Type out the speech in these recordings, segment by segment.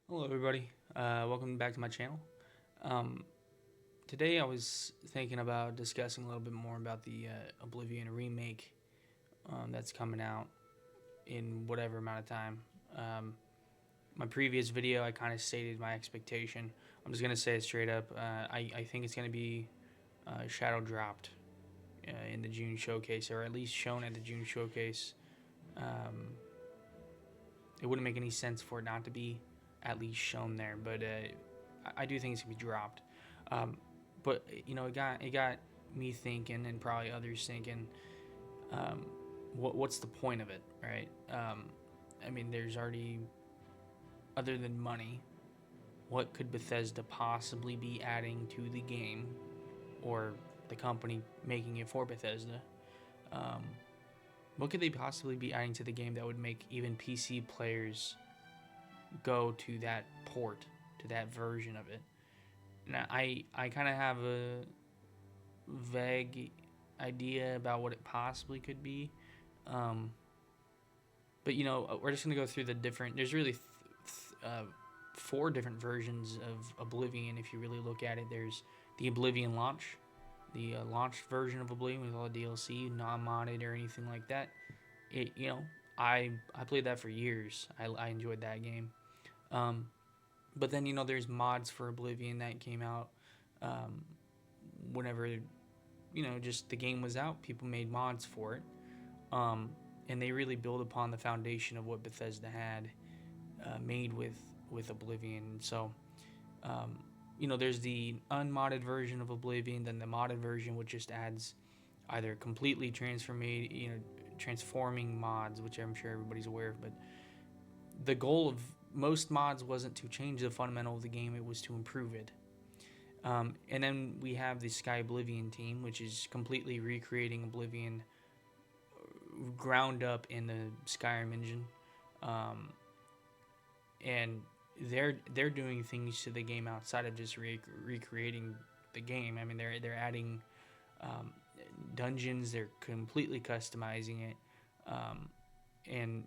Hello, everybody. Welcome back to my channel. Um, Today, I was thinking about discussing a little bit more about the Oblivion Remake that's coming out in whatever amount of time. Um, my previous video, I kind of stated my expectation. I'm just gonna say it straight up. I think it's gonna be shadow dropped in the June showcase, or at least shown at the June showcase. Um, it wouldn't make any sense for it not to be at least shown there, but I do think it's gonna be dropped. Um, but it got me thinking, and probably others thinking, um, what's the point of it, right? I mean, there's already, other than money, what could Bethesda possibly be adding to the game, or the company making it for Bethesda? Um, what could they possibly be adding to the game that would make even PC players go to that port, to that version of it? Now, I kind of have a vague idea about what it possibly could be. Um, but we're just gonna go through the different. There's really four different versions of Oblivion. If you really look at it, there's the Oblivion launch, the launch version of Oblivion with all the DLC, non-modded or anything like that. I played that for years. I enjoyed that game. Um, but then there's mods for Oblivion that came out um, whenever just the game was out. People made mods for it, um, and they really build upon the foundation of what Bethesda had made with Oblivion. So um, there's the unmodded version of Oblivion, then the modded version, which just adds either completely transforming mods, which I'm sure everybody's aware of. But the goal of most mods wasn't to change the fundamental of the game; it was to improve it. And then we have the Sky Oblivion team, which is completely recreating Oblivion ground up in the Skyrim engine, um, and they're doing things to the game outside of just recreating the game. I mean, they're adding um, dungeons. They're completely customizing it, and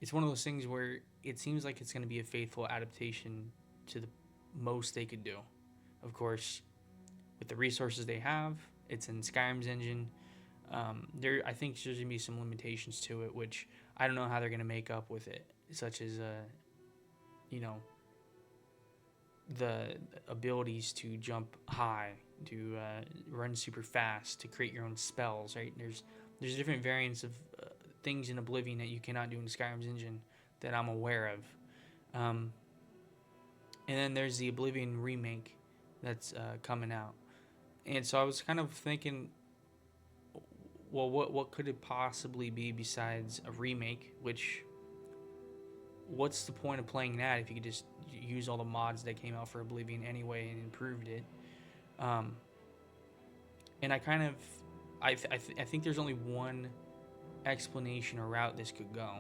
it's one of those things where it seems like it's going to be a faithful adaptation to the most they could do. Of course, with the resources they have, it's in Skyrim's engine. I think there's gonna be some limitations to it, which I don't know how they're gonna make up with it, such as you know, the abilities to jump high, to run super fast, to create your own spells. Right? There's different variants of things in Oblivion that you cannot do in Skyrim's engine that I'm aware of. Um, and then there's the Oblivion remake that's coming out. And so I was kind of thinking, well, what could it possibly be besides a remake? Which, what's the point of playing that if you could just use all the mods that came out for Oblivion anyway and improved it? Um, and I kind of, I think there's only one explanation or route this could go,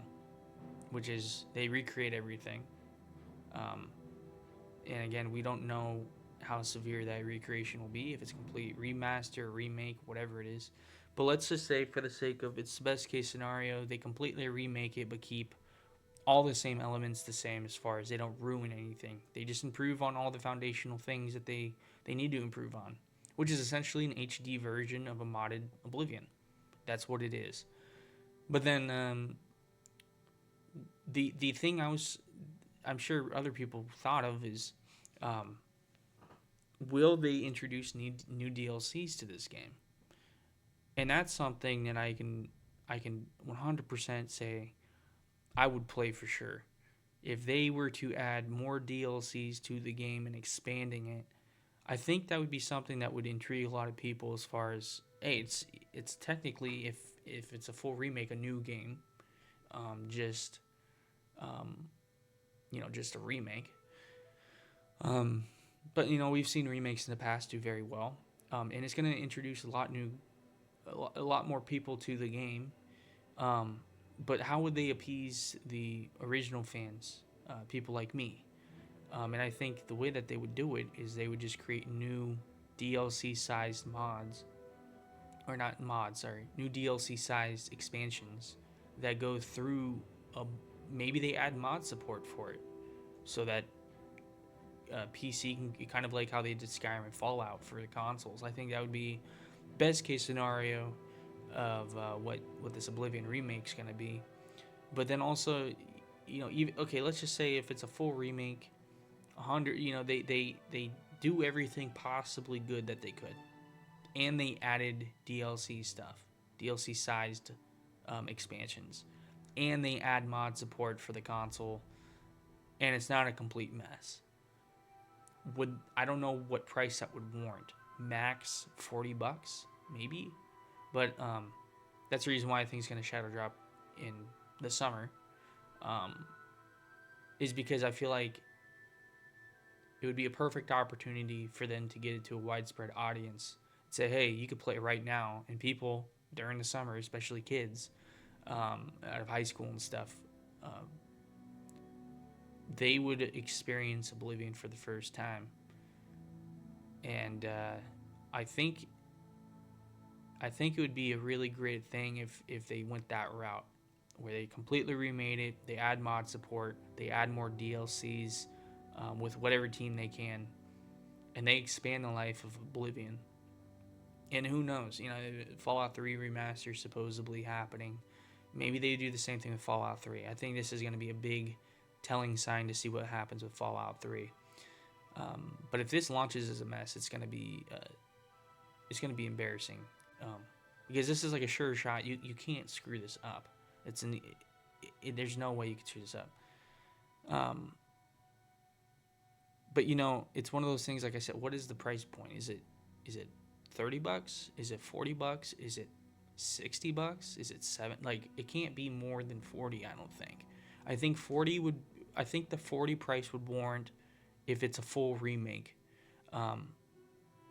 which is they recreate everything. Um, and again, we don't know how severe that recreation will be, if it's a complete remaster, remake, whatever it is. But let's just say, for the sake of it's the best case scenario, they completely remake it but keep all the same elements the same, as far as they don't ruin anything. They just improve on all the foundational things that they need to improve on, which is essentially an HD version of a modded Oblivion. That's what it is. But then the thing I'm sure other people thought of is, um, will they introduce new DLCs to this game? And that's something that I can 100% say I would play for sure. If they were to add more DLCs to the game and expanding it, I think that would be something that would intrigue a lot of people. As far as, hey, it's technically, if it's a full remake, a new game, just um, just a remake. Um, but we've seen remakes in the past do very well, and it's going to introduce a lot more people to the game. Um, but how would they appease the original fans, people like me? And I think the way that they would do it is they would just create new DLC sized mods, or not mods, sorry, new DLC sized expansions that go through. A, Maybe they add mod support for it, so that PC can, kind of like how they did Skyrim and Fallout for the consoles. I think that would be best case scenario of what this Oblivion remake's gonna be. But then also, even, okay, let's just say if it's a full remake, 100, they do everything possibly good that they could, and they added DLC stuff, DLC sized expansions, and they add mod support for the console, and it's not a complete mess. I don't know what price that would warrant. Max $40, maybe, but that's the reason why I think it's gonna shadow drop in the summer. Is because I feel like it would be a perfect opportunity for them to get it to a widespread audience. Say, hey, you could play it right now, and people during the summer, especially kids out of high school and stuff, they would experience Oblivion for the first time. And I think it would be a really great thing if they went that route, where they completely remade it, they add mod support, they add more DLCs with whatever team they can, and they expand the life of Oblivion. And who knows, Fallout 3 remaster supposedly happening. Maybe they do the same thing with Fallout 3. I think this is going to be a big telling sign to see what happens with Fallout 3. But if this launches as a mess, it's going to be embarrassing, because this is like a sure shot. You can't screw this up. There's no way you could screw this up. But it's one of those things. Like I said, what is the price point? Is it $30? Is it $40? Is it $60? Is it $7? Like, it can't be more than 40. I don't think. I think the 40 price would warrant if it's a full remake,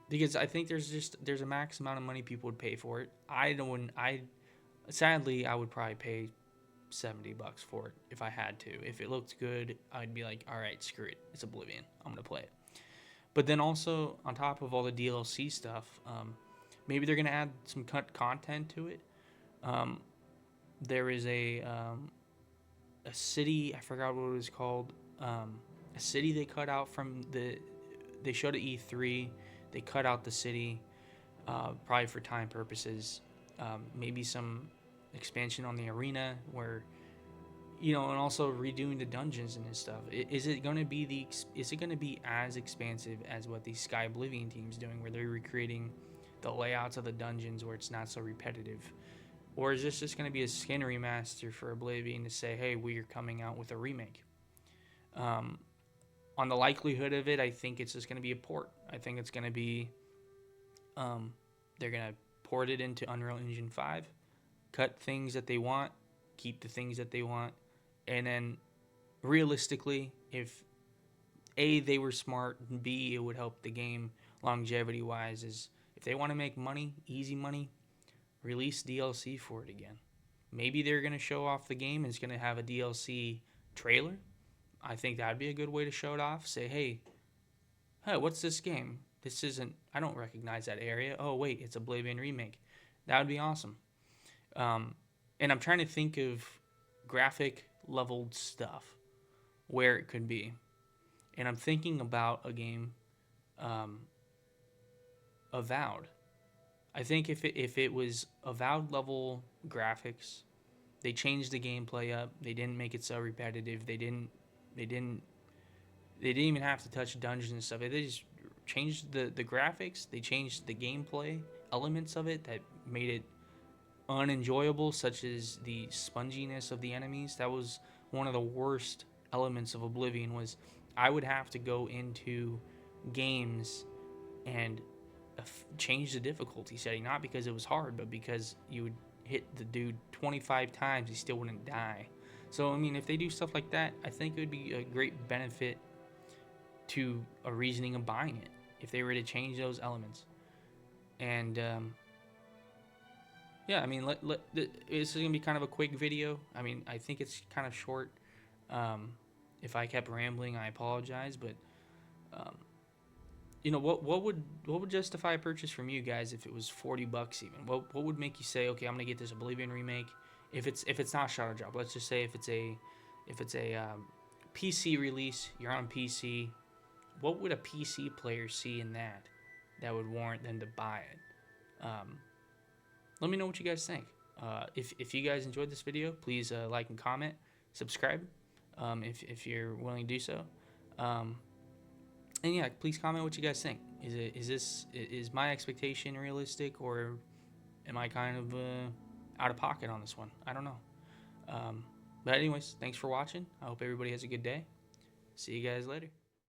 because I think there's a max amount of money people would pay for it. Sadly, I would probably pay $70 for it if I had to. If it looked good, I'd be like, all right, screw it, it's Oblivion, I'm gonna play it. But then also, on top of all the DLC stuff, maybe they're gonna add some content to it. There is a city, I forgot what it was called. A city they cut out from they showed at E3. They cut out the city, probably for time purposes. Maybe some expansion on the arena where, and also redoing the dungeons and stuff. Is it going to be as expansive as what the Sky Oblivion team's doing, where they're recreating the layouts of the dungeons where it's not so repetitive? Or is this just going to be a skin remaster for Oblivion to say, hey, we are coming out with a remake? On the likelihood of it, I think it's just going to be a port. I think it's going to be, they're going to port it into Unreal Engine 5, cut things that they want, keep the things that they want, and then realistically, if A, they were smart, and B, it would help the game longevity-wise, is if they want to make money, easy money, release DLC for it again. Maybe they're going to show off the game and it's going to have a DLC trailer. I think that would be a good way to show it off. Say, hey, what's this game? I don't recognize that area. Oh, wait, it's Oblivion Remake. That would be awesome. And I'm trying to think of graphic leveled stuff where it could be. And I'm thinking about a game, Avowed. I think if it was Avowed level graphics, they changed the gameplay up. They didn't make it so repetitive. They didn't even have to touch dungeons and stuff. They just changed the graphics. They changed the gameplay elements of it that made it unenjoyable, such as the sponginess of the enemies. That was one of the worst elements of Oblivion. Was I would have to go into games and change the difficulty setting, not because it was hard, but because you would hit the dude 25 times, he still wouldn't die. So, I mean, if they do stuff like that, I think it would be a great benefit to a reasoning of buying it, if they were to change those elements. And, yeah, I mean, this is going to be kind of a quick video. I mean, I think it's kind of short. If I kept rambling, I apologize, but, what would justify a purchase from you guys if it was $40 even? What would make you say, okay, I'm gonna get this Oblivion remake? If it's not Shadow Drop, let's just say if it's a PC release. You're on PC. What would a PC player see in that would warrant them to buy it? Let me know what you guys think. If you guys enjoyed this video, please like and comment, subscribe if you're willing to do so. And yeah, please comment what you guys think. Is my expectation realistic, or am I kind of out of pocket on this one? I don't know. But anyways, thanks for watching. I hope everybody has a good day. See you guys later.